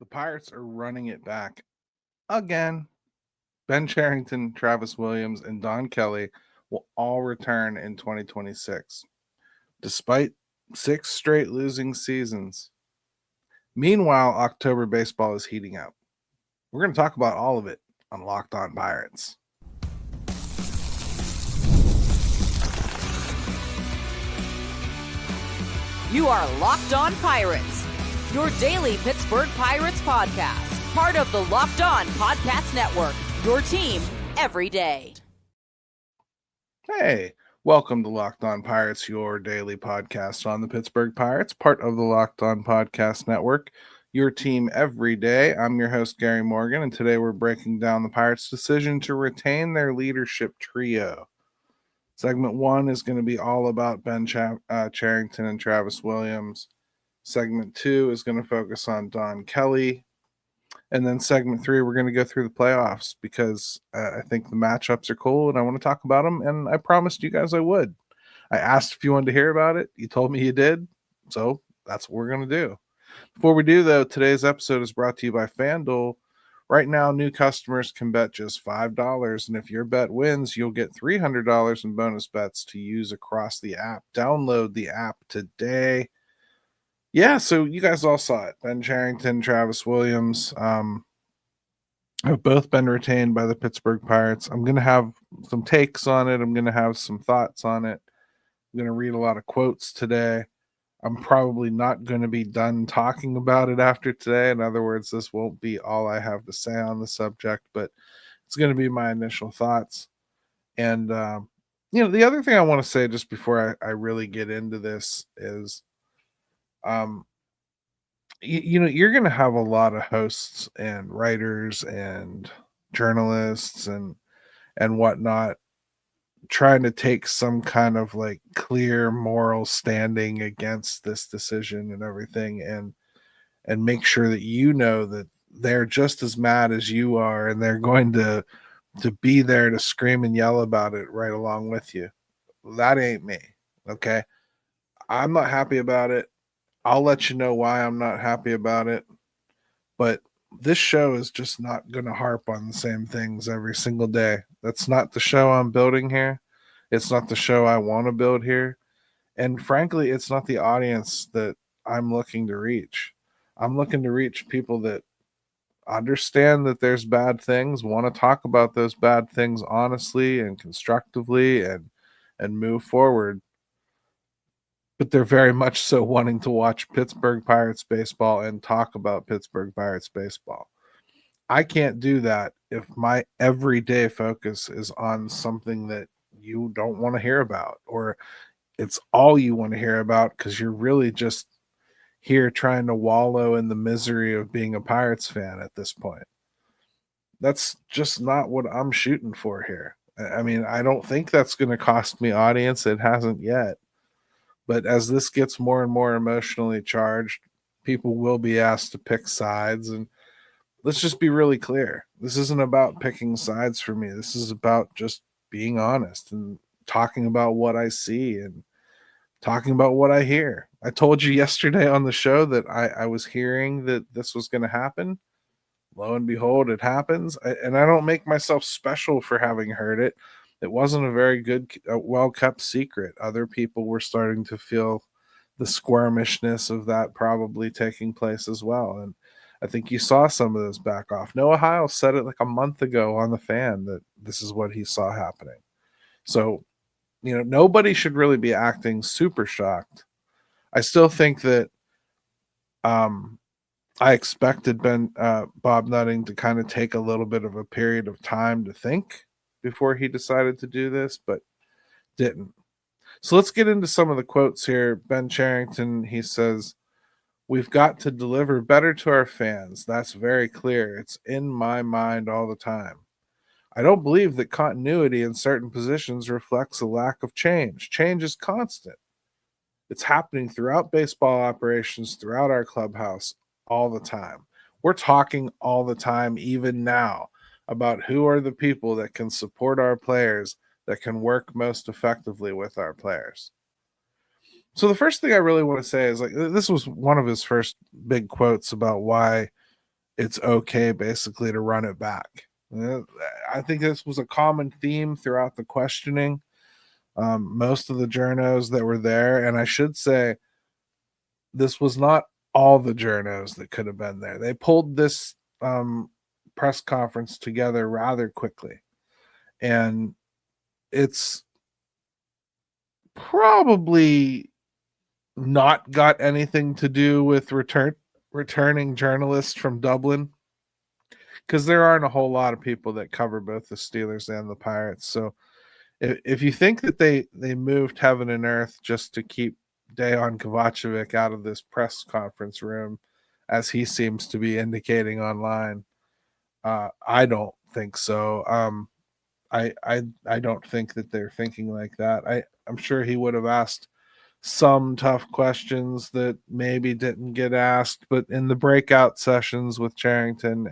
The Pirates are running it back again. Ben Cherington, Travis Williams, and Don Kelly will all return in 2026, despite 6 straight losing seasons. Meanwhile, October baseball is heating up. We're going to talk about all of it on Locked On Pirates. You are Locked On Pirates, your daily Pittsburgh Pirates podcast, part of the Locked On Podcast Network, your team every day. Hey, welcome to Locked On Pirates, your daily podcast on the Pittsburgh Pirates, part of the Locked On Podcast Network, your team every day. I'm your host, Gary Morgan, and today we're breaking down the Pirates' decision to retain their leadership trio. Segment 1 is going to be all about Ben Cherington and Travis Williams. Segment 2 is going to focus on Don Kelly. And then segment 3, we're going to go through the playoffs because I think the matchups are cool and I want to talk about them. And I promised you guys I would. I asked if you wanted to hear about it. You told me you did. So that's what we're going to do. Before we do, though, today's episode is brought to you by FanDuel. Right now, new customers can bet just $5, and if your bet wins, you'll get $300 in bonus bets to use across the app. Download the app today. Yeah, so you guys all saw it. Ben Cherington, Travis Williams have both been retained by the Pittsburgh Pirates. I'm going to have some takes on it. I'm going to have some thoughts on it. I'm going to read a lot of quotes today. I'm probably not going to be done talking about it after today. In other words, this won't be all I have to say on the subject, but it's going to be my initial thoughts. And, the other thing I want to say just before I really get into this is, you're going to have a lot of hosts and writers and journalists and whatnot trying to take some kind of like clear moral standing against this decision and everything and make sure that you know that they're just as mad as you are and they're going to be there to scream and yell about it right along with you. That ain't me. Okay. I'm not happy about it. I'll let you know why I'm not happy about it. But this show is just not going to harp on the same things every single day. That's not the show I'm building here. It's not the show I want to build here. And frankly, it's not the audience that I'm looking to reach. I'm looking to reach people that understand that there's bad things, want to talk about those bad things honestly and constructively and move forward. But they're very much so wanting to watch Pittsburgh Pirates baseball and talk about Pittsburgh Pirates baseball. I can't do that if my everyday focus is on something that you don't want to hear about, or it's all you want to hear about because you're really just here trying to wallow in the misery of being a Pirates fan at this point. That's just not what I'm shooting for here. I mean, I don't think that's going to cost me audience. It hasn't yet. But as this gets more and more emotionally charged, people will be asked to pick sides. And let's just be really clear. This isn't about picking sides for me. This is about just being honest and talking about what I see and talking about what I hear. I told you yesterday on the show that I was hearing that this was going to happen. Lo and behold, it happens. And I don't make myself special for having heard it. It wasn't a very good, well-kept secret. Other people were starting to feel the squirmishness of that probably taking place as well. And I think you saw some of those back off. Noah Heil said it like a month ago on The Fan that this is what he saw happening. So, nobody should really be acting super shocked. I still think that I expected Bob Nutting to kind of take a little bit of a period of time to think before he decided to do this, but didn't. So let's get into some of the quotes here. Ben Cherington, he says, "We've got to deliver better to our fans. That's very clear. It's in my mind all the time. I don't believe that continuity in certain positions reflects a lack of change. Change is constant. It's happening throughout baseball operations, throughout our clubhouse, all the time. We're talking all the time, even now, about who are the people that can support our players, that can work most effectively with our players." So the first thing I really want to say is, like, this was one of his first big quotes about why it's okay basically to run it back. I think this was a common theme throughout the questioning. Most of the journos that were there, and I should say this was not all the journos that could have been there. They pulled this press conference together rather quickly, and it's probably not got anything to do with returning journalists from Dublin, because there aren't a whole lot of people that cover both the Steelers and the Pirates. So if you think that they moved heaven and earth just to keep Dejan Kovacevic out of this press conference room, as he seems to be indicating online, I don't think so. I don't think that they're thinking like that. I'm sure he would have asked some tough questions that maybe didn't get asked, but in the breakout sessions with Cherington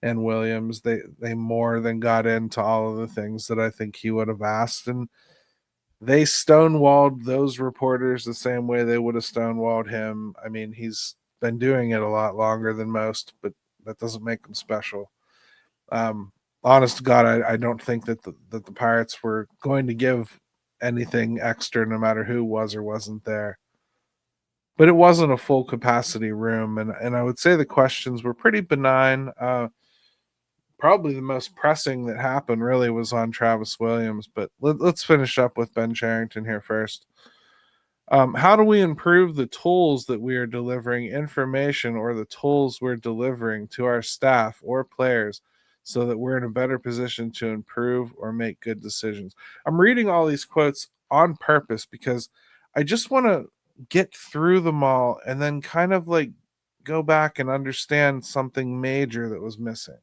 and Williams, they more than got into all of the things that I think he would have asked, and they stonewalled those reporters the same way they would have stonewalled him. I mean, he's been doing it a lot longer than most, but that doesn't make him special. Honest to God, I don't think that the Pirates were going to give anything extra, no matter who was or wasn't there. But it wasn't a full capacity room, and I would say the questions were pretty benign. Probably the most pressing that happened really was on Travis Williams, but let's finish up with Ben Cherington here first. How do we improve the tools that we are delivering information, or the tools we're delivering to our staff or players, so that we're in a better position to improve or make good decisions? I'm reading all these quotes on purpose because I just want to get through them all and then kind of like go back and understand something major that was missing.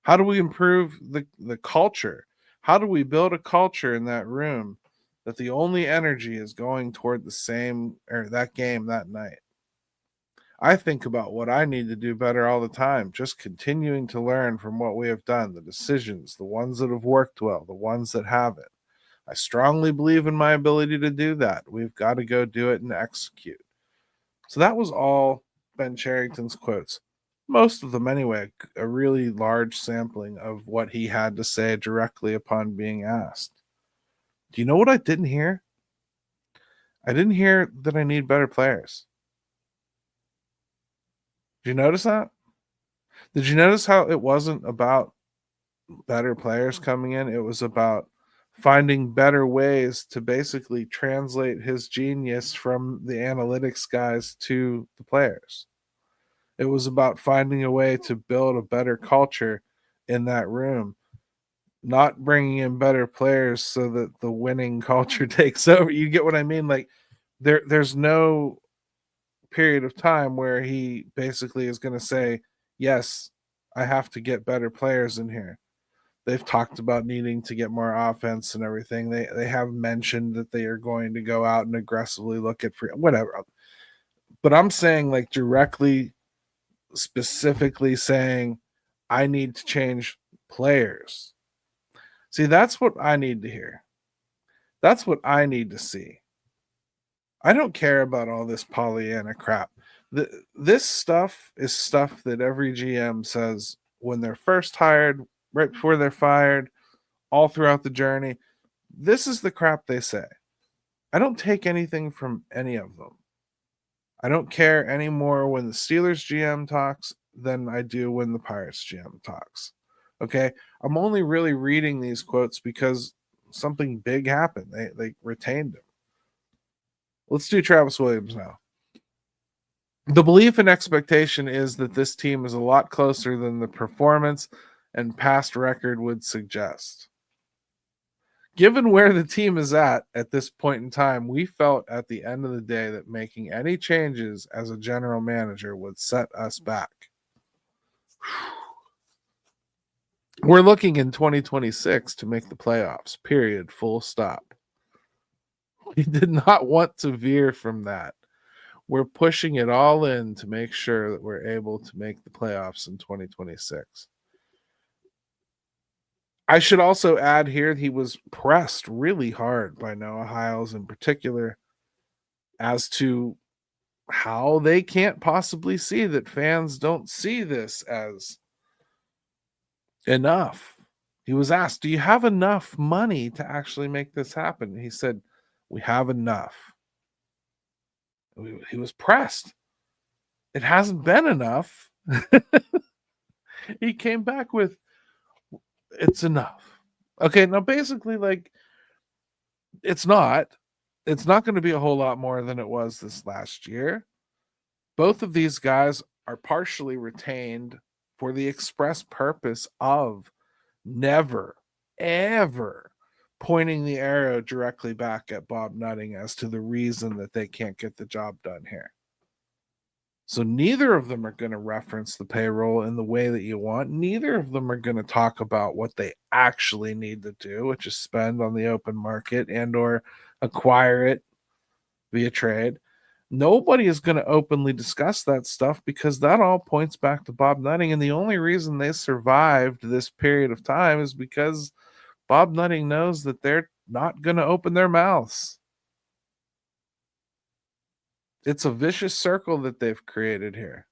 How do we improve the culture? How do we build a culture in that room that the only energy is going toward the same, or that game that night? I think about what I need to do better all the time, just continuing to learn from what we have done, the decisions, the ones that have worked well, the ones that haven't. I strongly believe in my ability to do that. We've got to go do it and execute. So that was all Ben Cherington's quotes. Most of them, anyway, a really large sampling of what he had to say directly upon being asked. Do you know what I didn't hear? I didn't hear that I need better players. Did you notice that? Did you notice how it wasn't about better players coming in? It was about finding better ways to basically translate his genius from the analytics guys to the players. It was about finding a way to build a better culture in that room, not bringing in better players so that the winning culture takes over. You get what I mean? Like there's no period of time where he basically is going to say, yes, I have to get better players in here. They've talked about needing to get more offense and everything. They have mentioned that they are going to go out and aggressively look at free, whatever. But I'm saying, like, directly, specifically saying, I need to change players. See, that's what I need to hear. That's what I need to see. I don't care about all this Pollyanna crap. This stuff is stuff that every GM says when they're first hired, right before they're fired, all throughout the journey. This is the crap they say. I don't take anything from any of them. I don't care anymore when the Steelers GM talks than I do when the Pirates GM talks. Okay? I'm only really reading these quotes because something big happened. They retained him. Let's do Travis Williams now. The belief and expectation is that this team is a lot closer than the performance and past record would suggest. Given where the team is at this point in time, we felt at the end of the day that making any changes as a general manager would set us back. We're looking in 2026 to make the playoffs, period, full stop. We did not want to veer from that. We're pushing it all in to make sure that we're able to make the playoffs in 2026. I should also add here he was pressed really hard by Noah Hiles in particular as to how they can't possibly see that fans don't see this as enough. He was asked, do you have enough money to actually make this happen? He said, we have enough. He was pressed. It hasn't been enough. He came back with, it's enough. Okay, now basically, like, it's not going to be a whole lot more than it was this last year. Both of these guys are partially retained for the express purpose of never, ever pointing the arrow directly back at Bob Nutting as to the reason that they can't get the job done here. So neither of them are going to reference the payroll in the way that you want. Neither of them are going to talk about what they actually need to do, which is spend on the open market and or acquire it via trade. Nobody is going to openly discuss that stuff because that all points back to Bob Nutting. And the only reason they survived this period of time is because Bob Nutting knows that they're not going to open their mouths. It's a vicious circle that they've created here.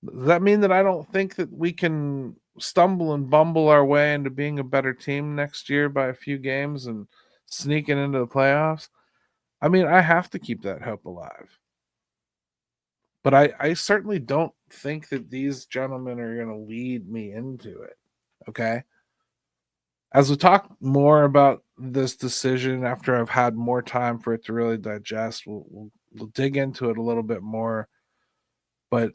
Does that mean that I don't think that we can stumble and bumble our way into being a better team next year by a few games and sneaking into the playoffs? I mean, I have to keep that hope alive. But I certainly don't think that these gentlemen are going to lead me into it. Okay? As we talk more about this decision after I've had more time for it to really digest, we'll dig into it a little bit more. But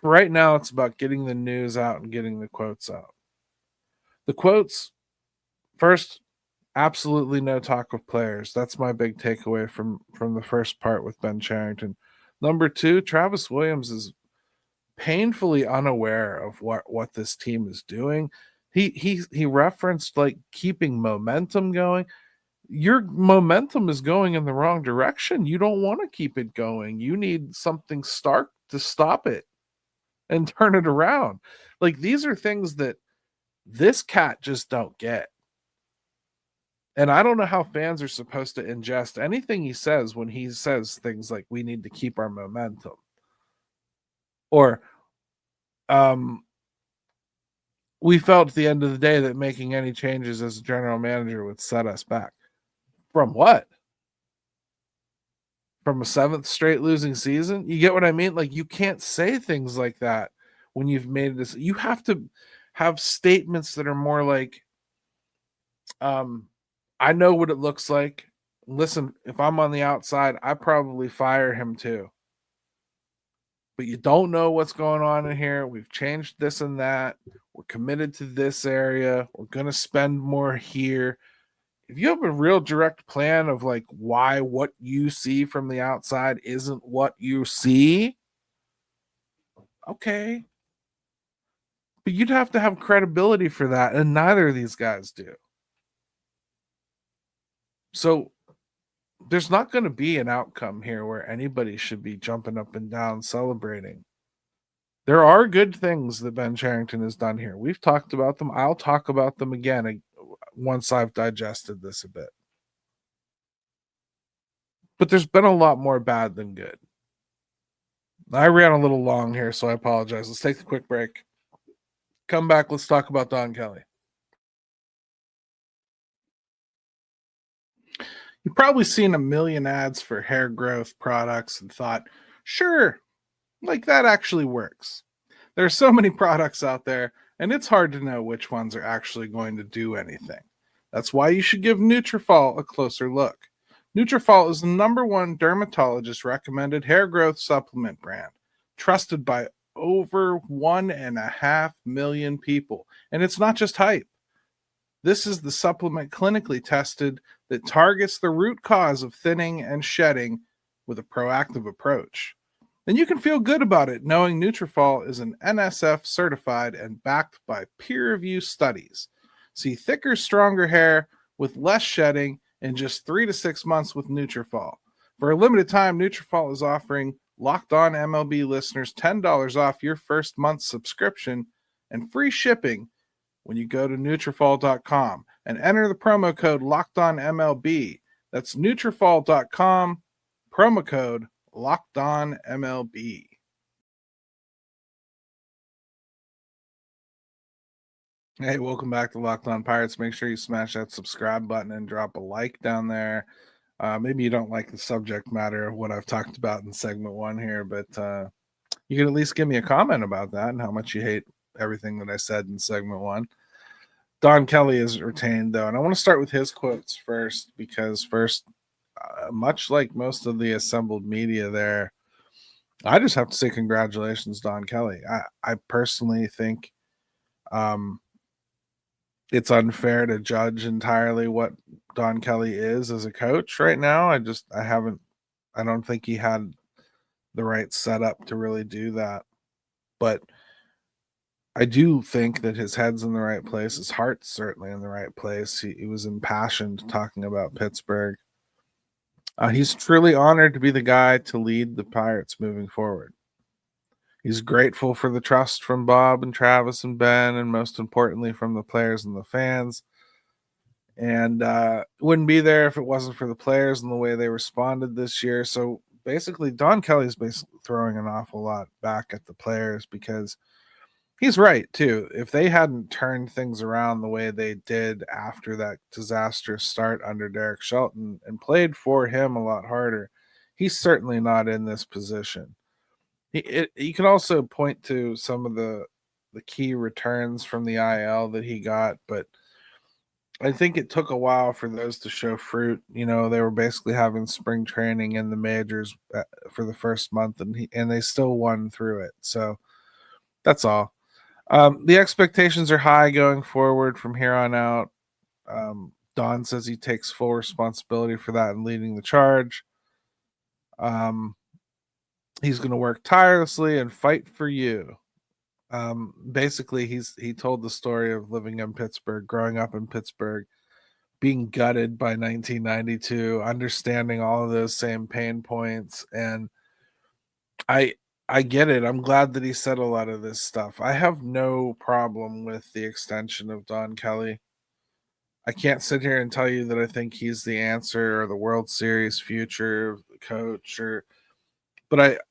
right now, it's about getting the news out and getting the quotes out. The quotes, first, absolutely no talk of players. That's my big takeaway from the first part with Ben Cherington. Number two, Travis Williams is painfully unaware of what this team is doing. He referenced like keeping momentum going. Your momentum is going in the wrong direction. You don't want to keep it going. You need something stark to stop it and turn it around. Like, these are things that this cat just don't get. And I don't know how fans are supposed to ingest anything he says when he says things like, we need to keep our momentum. Or, we felt at the end of the day that making any changes as a general manager would set us back. From what? From a 7th straight losing season? You get what I mean? Like, you can't say things like that when you've made this. You have to have statements that are more like, I know what it looks like. Listen, if I'm on the outside, I probably fire him too. But you don't know what's going on in here. We've changed this and that. We're committed to this area. We're going to spend more here. If you have a real direct plan of like why what you see from the outside isn't what you see, okay. But you'd have to have credibility for that, and neither of these guys do. So there's not going to be an outcome here where anybody should be jumping up and down celebrating. There are good things that Ben Cherington has done here. We've talked about them. I'll talk about them again once I've digested this a bit. But there's been a lot more bad than good. I ran a little long here, so I apologize. Let's take a quick break. Come back. Let's talk about Don Kelly. You've probably seen a million ads for hair growth products and thought, sure, like that actually works. There are so many products out there, and it's hard to know which ones are actually going to do anything. That's why you should give Nutrafol a closer look. Nutrafol is the #1 dermatologist recommended hair growth supplement brand, trusted by over 1.5 million people. And it's not just hype. This is the supplement clinically tested that targets the root cause of thinning and shedding with a proactive approach. And you can feel good about it knowing Nutrafol is an NSF certified and backed by peer-reviewed studies. See thicker, stronger hair with less shedding in just 3 to 6 months with Nutrafol. For a limited time, Nutrafol is offering Locked On MLB listeners $10 off your first month's subscription and free shipping when you go to Nutrafol.com and enter the promo code LOCKEDONMLB. That's Nutrafol.com, promo code Locked On MLB. Hey, welcome back to Locked On Pirates. Make sure you smash that subscribe button and drop a like down there. Maybe you don't like the subject matter of what I've talked about in segment 1 here, but you can at least give me a comment about that and how much you hate everything that I said in segment 1. Don Kelly is retained, though, and I want to start with his quotes first because much like most of the assembled media there, I just have to say congratulations, Don Kelly. I personally think it's unfair to judge entirely what Don Kelly is as a coach right now. I don't think he had the right setup to really do that. But I do think that his head's in the right place. His heart's certainly in the right place. He was impassioned talking about Pittsburgh. He's truly honored to be the guy to lead the Pirates moving forward. He's grateful for the trust from Bob and Travis and Ben, and most importantly from the players and the fans. And wouldn't be there if it wasn't for the players and the way they responded this year. So basically, Don Kelly's basically throwing an awful lot back at the players because he's right, too. If they hadn't turned things around the way they did after that disastrous start under Derek Shelton and played for him a lot harder, he's certainly not in this position. You can also point to some of the key returns from the IL that he got, but I think it took a while for those to show fruit. You know, they were basically having spring training in the majors for the first month, and they still won through it. So that's all. The expectations are high going forward from here on out. Don says he takes full responsibility for that and leading the charge. He's going to work tirelessly and fight for you. Basically, he told the story of living in Pittsburgh, growing up in Pittsburgh, being gutted by 1992, understanding all of those same pain points. And I get it. I'm glad that he said a lot of this stuff. I have no problem with the extension of Don Kelly. I can't sit here and tell you that I think he's the answer or the World Series future coach, but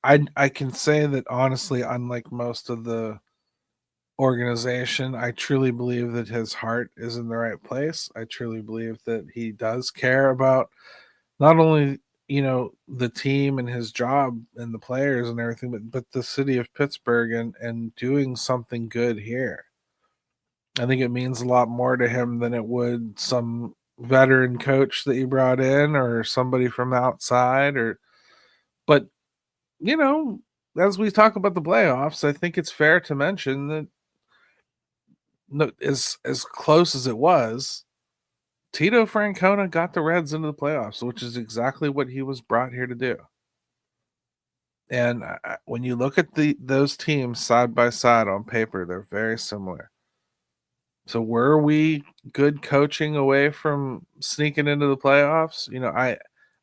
I can say that honestly, unlike most of the organization, I truly believe that his heart is in the right place. I truly believe that he does care about not only, the team and his job and the players and everything, but the city of Pittsburgh and doing something good here. I think it means a lot more to him than it would some veteran coach that you brought in or somebody from outside but as we talk about the playoffs, I think it's fair to mention that as close as it was, Tito Francona got the Reds into the playoffs, which is exactly what he was brought here to do. And when you look at those teams side by side on paper, they're very similar. So were we good coaching away from sneaking into the playoffs?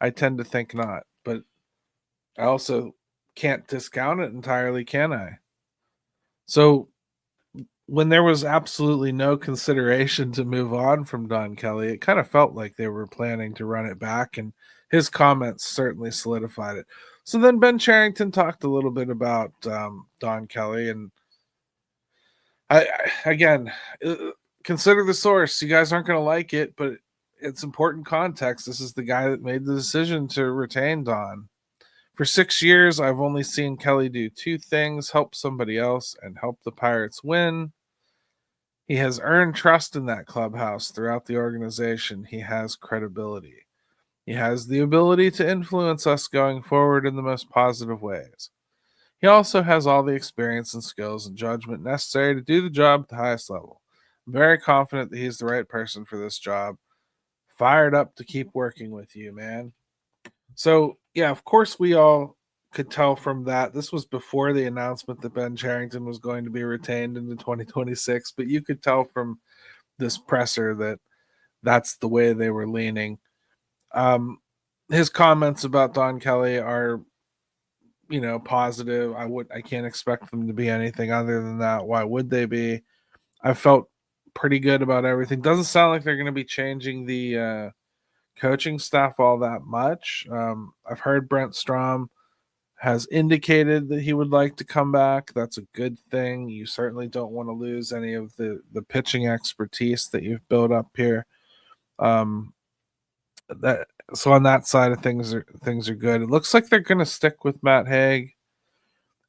I tend to think not, but I also can't discount it entirely, can I? So when there was absolutely no consideration to move on from Don Kelly, it kind of felt like they were planning to run it back, and his comments certainly solidified it. So then Ben Cherington talked a little bit about Don Kelly, and again, consider the source. You guys aren't going to like it, but it's important context. This is the guy that made the decision to retain Don. For 6 years, I've only seen Kelly do two things: help somebody else and help the Pirates win. He has earned trust in that clubhouse throughout the organization. He has credibility. He has the ability to influence us going forward in the most positive ways. He also has all the experience and skills and judgment necessary to do the job at the highest level. I'm very confident that he's the right person for this job. Fired up to keep working with you, man. So, yeah, of course we all could tell from that. This was before the announcement that Ben Cherington was going to be retained into 2026, but you could tell from this presser that that's the way they were leaning. His comments about Don Kelly are, positive. I can't expect them to be anything other than that. Why would they be? I felt pretty good about everything. Doesn't sound like they're going to be changing the coaching staff all that much. I've heard Brent Strom has indicated that he would like to come back. That's a good thing. You certainly don't want to lose any of the pitching expertise that you've built up here. So on that side of things are good. It looks like they're going to stick with Matt Haig,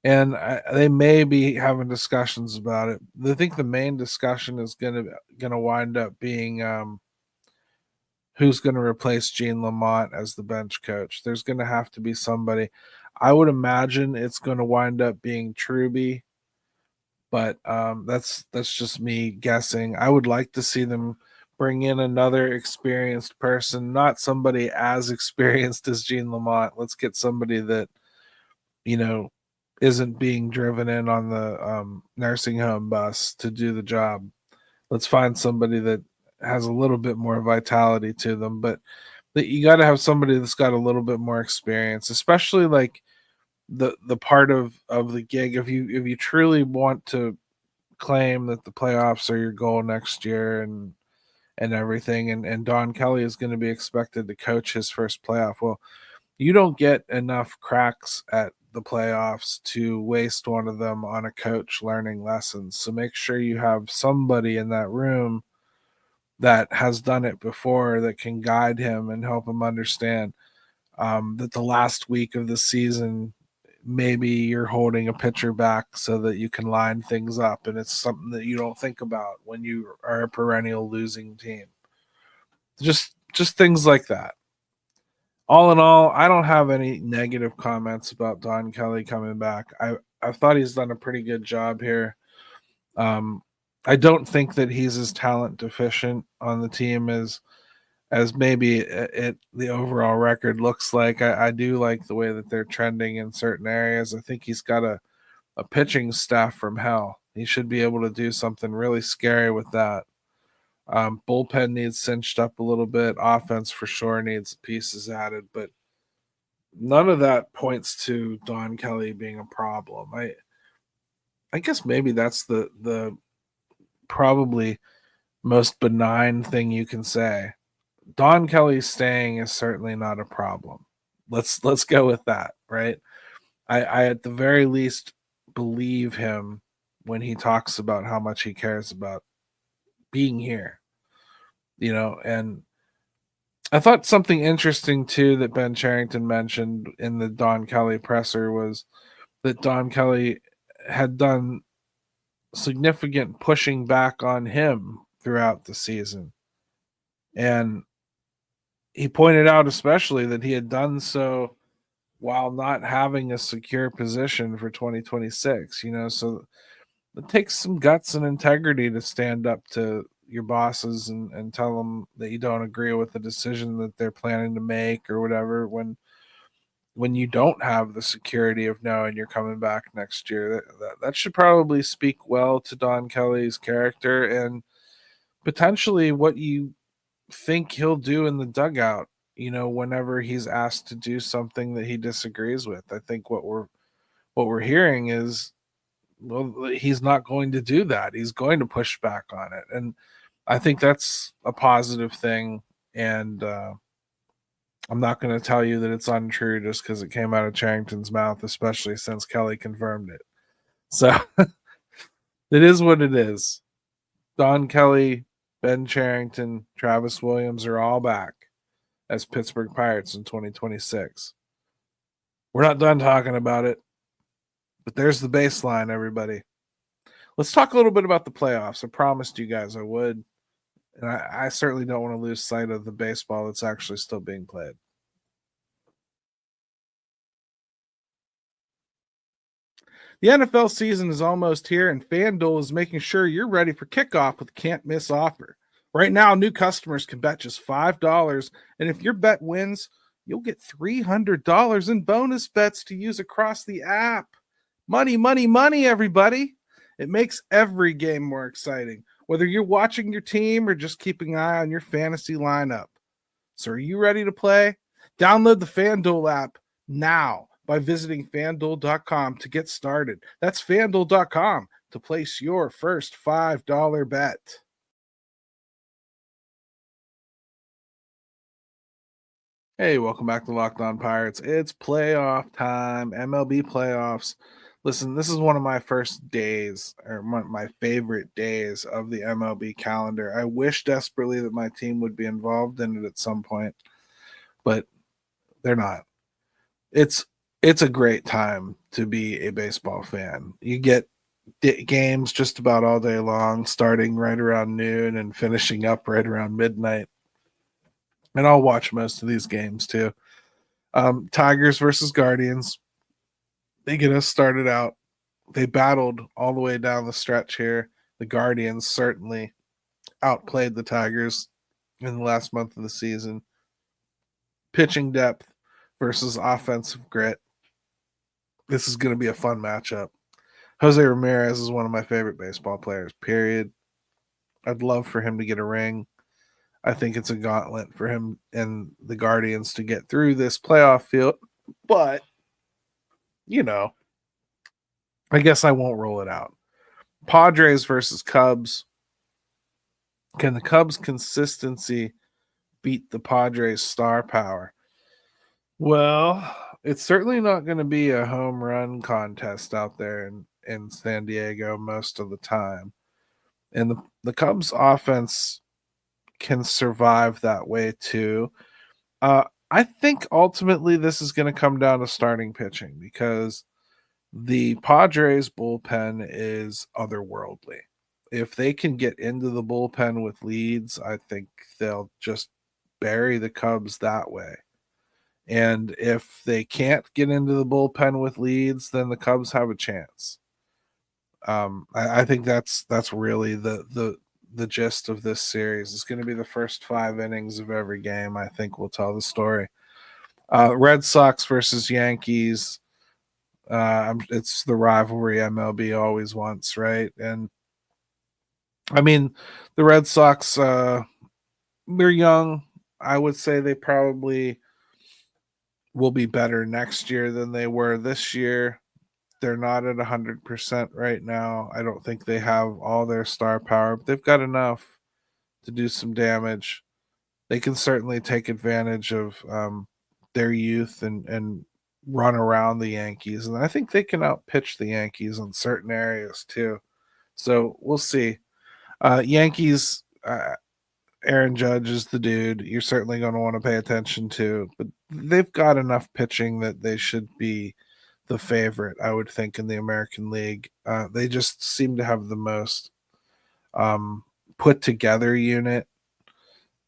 and they may be having discussions about it. I think the main discussion is going to wind up being who's going to replace Gene Lamont as the bench coach. There's going to have to be somebody. I would imagine it's going to wind up being Truby, but that's just me guessing. I would like to see them bring in another experienced person, not somebody as experienced as Gene Lamont. Let's get somebody that, isn't being driven in on the nursing home bus to do the job. Let's find somebody that has a little bit more vitality to them, but you got to have somebody that's got a little bit more experience, especially like the part of the gig. If you truly want to claim that the playoffs are your goal next year and everything, and Don Kelly is going to be expected to coach his first playoff, well, you don't get enough cracks at the playoffs to waste one of them on a coach learning lessons. So make sure you have somebody in that room that has done it before that can guide him and help him understand that the last week of the season, maybe you're holding a pitcher back so that you can line things up, and it's something that you don't think about when you are a perennial losing team. Just things like that. All in all, I don't have any negative comments about Don Kelly coming back. I thought he's done a pretty good job here. I don't think that he's as talent deficient on the team as maybe the overall record looks like. I do like the way that they're trending in certain areas. I think he's got a pitching staff from hell. He should be able to do something really scary with that. Bullpen needs cinched up a little bit. Offense for sure needs pieces added, but none of that points to Don Kelly being a problem. I guess maybe that's the probably most benign thing you can say. Don Kelly staying is certainly not a problem. Let's go with that, right? I at the very least believe him when he talks about how much he cares about being here. And I thought something interesting too that Ben Cherington mentioned in the Don Kelly presser was that Don Kelly had done significant pushing back on him throughout the season. And he pointed out especially that he had done so while not having a secure position for 2026, so it takes some guts and integrity to stand up to your bosses and tell them that you don't agree with the decision that they're planning to make or whatever when you don't have the security of knowing you're coming back next year. That should probably speak well to Don Kelly's character and potentially what you think he'll do in the dugout, whenever he's asked to do something that he disagrees with. I think what we're hearing is, well, he's not going to do that. He's going to push back on it. And I think that's a positive thing. And I'm not going to tell you that it's untrue just because it came out of Cherington's mouth, especially since Kelly confirmed it. So it is what it is. Don Kelly, Ben Cherington, Travis Williams are all back as Pittsburgh Pirates in 2026. We're not done talking about it, but there's the baseline, everybody. Let's talk a little bit about the playoffs. I promised you guys I would, and I certainly don't want to lose sight of the baseball that's actually still being played. The NFL season is almost here, and FanDuel is making sure you're ready for kickoff with a can't-miss offer. Right now, new customers can bet just $5, and if your bet wins, you'll get $300 in bonus bets to use across the app. Money, money, money, everybody. It makes every game more exciting, whether you're watching your team or just keeping an eye on your fantasy lineup. So are you ready to play? Download the FanDuel app now by visiting FanDuel.com to get started. That's FanDuel.com to place your first $5 bet. Hey, welcome back to Locked On Pirates. It's playoff time, MLB playoffs. Listen, this is one of my first days, or my favorite days of the MLB calendar. I wish desperately that my team would be involved in it at some point, but they're not. It's it's a great time to be a baseball fan. You get games just about all day long, starting right around noon and finishing up right around midnight. And I'll watch most of these games too. Tigers versus Guardians. They get us started out. They battled all the way down the stretch here. The Guardians certainly outplayed the Tigers in the last month of the season. Pitching depth versus offensive grit. This is going to be a fun matchup. Jose Ramirez is one of my favorite baseball players, period. I'd love for him to get a ring. I think it's a gauntlet for him and the Guardians to get through this playoff field. But, I guess I won't roll it out. Padres versus Cubs. Can the Cubs' consistency beat the Padres' star power? Well, it's certainly not going to be a home run contest out there in San Diego most of the time. And the Cubs' offense can survive that way too. I think ultimately this is going to come down to starting pitching because the Padres bullpen is otherworldly. If they can get into the bullpen with leads, I think they'll just bury the Cubs that way. And if they can't get into the bullpen with leads, then the Cubs have a chance. I think that's really the gist of this series. It's going to be the first 5 innings of every game. I think will tell the story. Red Sox versus Yankees. It's the rivalry MLB always wants, right? And I mean, the Red Sox, they're young. I would say they probably will be better next year than they were this year. They're not at 100% right now. I don't think they have all their star power, but they've got enough to do some damage. They can certainly take advantage of their youth and run around the Yankees. And I think they can outpitch the Yankees in certain areas too. So we'll see. Yankees, Aaron Judge is the dude you're certainly going to want to pay attention to, but they've got enough pitching that they should be the favorite, I would think, in the American League. They just seem to have the most put together unit.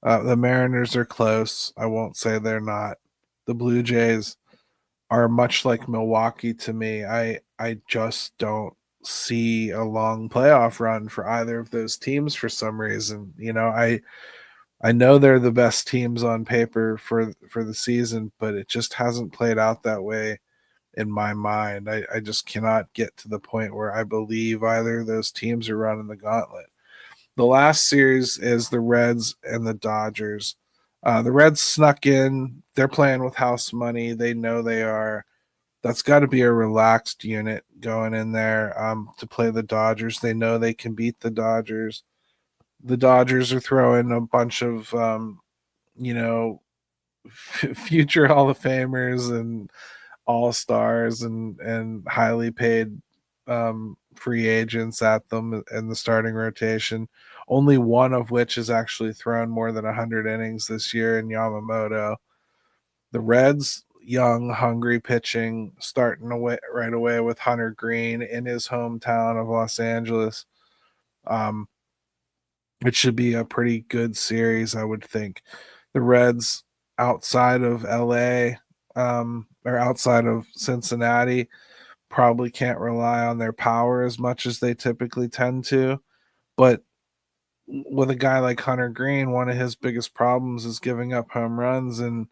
The Mariners are close. I won't say they're not. The Blue Jays are much like Milwaukee to me. I just don't see a long playoff run for either of those teams for some reason. I know they're the best teams on paper for the season, but it just hasn't played out that way in my mind. I just cannot get to the point where I believe either of those teams are running the gauntlet. The last series is the Reds and the Dodgers. The Reds snuck in. They're playing with house money. They know they are. That's got to be a relaxed unit going in there to play the Dodgers. They know they can beat the Dodgers. The Dodgers are throwing a bunch of, future Hall of Famers and all-stars and highly paid free agents at them in the starting rotation, only one of which has actually thrown more than 100 innings this year in Yamamoto. The Reds, young, hungry pitching, starting away right away with Hunter Green in his hometown of Los Angeles. It should be a pretty good series, I would think. The Reds outside of LA or outside of Cincinnati probably can't rely on their power as much as they typically tend to. But with a guy like Hunter Green, one of his biggest problems is giving up home runs, and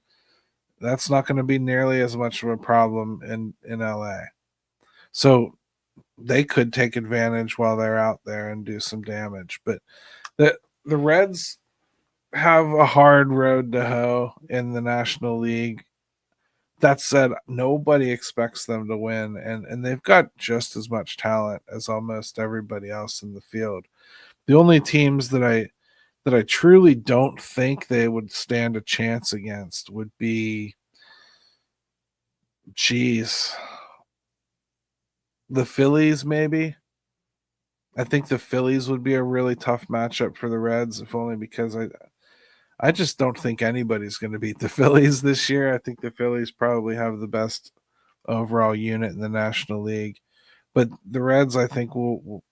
that's not going to be nearly as much of a problem in LA. So they could take advantage while they're out there and do some damage. But the Reds have a hard road to hoe in the National League. That said, nobody expects them to win, and they've got just as much talent as almost everybody else in the field. The only teams that that I truly don't think they would stand a chance against would be, geez, the Phillies, maybe. I think the Phillies would be a really tough matchup for the Reds, if only because I just don't think anybody's going to beat the Phillies this year. I think the Phillies probably have the best overall unit in the National League. But the Reds, I think, will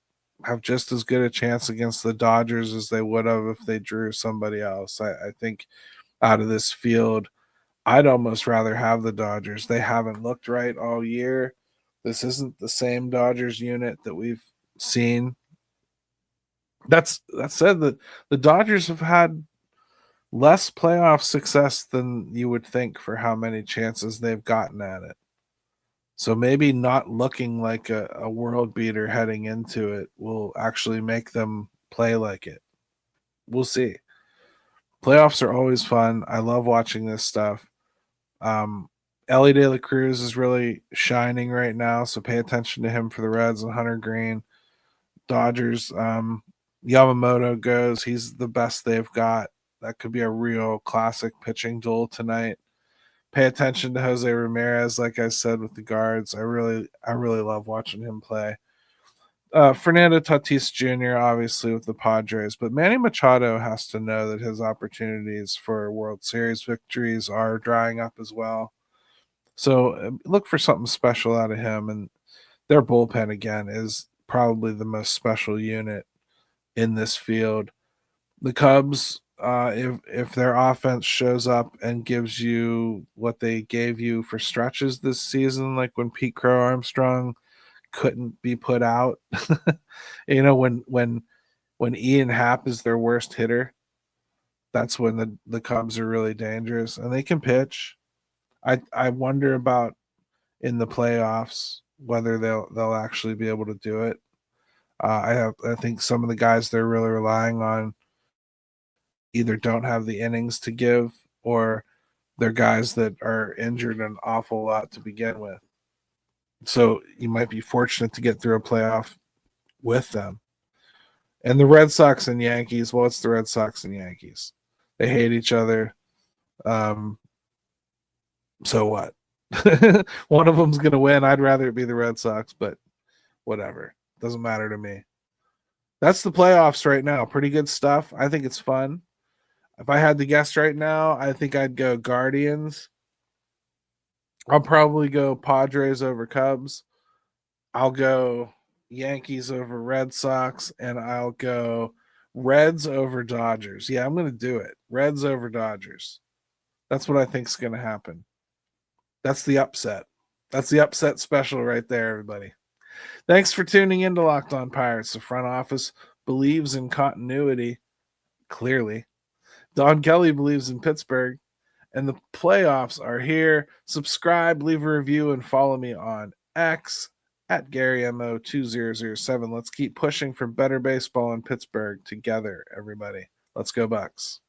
have just as good a chance against the Dodgers as they would have if they drew somebody else. I think out of this field, I'd almost rather have the Dodgers. They haven't looked right all year. This isn't the same Dodgers unit that we've seen. That said, that the Dodgers have had less playoff success than you would think for how many chances they've gotten at it. So maybe not looking like a world beater heading into it will actually make them play like it. We'll see. Playoffs are always fun. I love watching this stuff. Ellie De La Cruz is really shining right now, so pay attention to him for the Reds and Hunter Green. Dodgers, Yamamoto goes. He's the best they've got. That could be a real classic pitching duel tonight. Pay attention to Jose Ramirez, like I said, with the guards. I really love watching him play. Fernando Tatis Jr., obviously, with the Padres, but Manny Machado has to know that his opportunities for World Series victories are drying up as well. So look for something special out of him. And their bullpen, again, is probably the most special unit in this field. The Cubs, if their offense shows up and gives you what they gave you for stretches this season, like when Pete Crow Armstrong couldn't be put out, when Ian Happ is their worst hitter, that's when the Cubs are really dangerous, and they can pitch. I wonder about in the playoffs whether they'll actually be able to do it. I think some of the guys they're really relying on either don't have the innings to give, or they're guys that are injured an awful lot to begin with. So you might be fortunate to get through a playoff with them. And the Red Sox and Yankees, well, it's the Red Sox and Yankees. They hate each other. So what? One of them's going to win. I'd rather it be the Red Sox, but whatever. Doesn't matter to me. That's the playoffs right now. Pretty good stuff. I think it's fun. If I had to guess right now, I think I'd go Guardians. I'll probably go Padres over Cubs. I'll go Yankees over Red Sox, and I'll go Reds over Dodgers. Yeah, I'm going to do it. Reds over Dodgers. That's what I think is going to happen. That's the upset. That's the upset special right there, everybody. Thanks for tuning in to Locked On Pirates. The front office believes in continuity, clearly. Don Kelly believes in Pittsburgh, and the playoffs are here. Subscribe, leave a review, and follow me on X at GaryMO2007. Let's keep pushing for better baseball in Pittsburgh together, everybody. Let's go Bucks.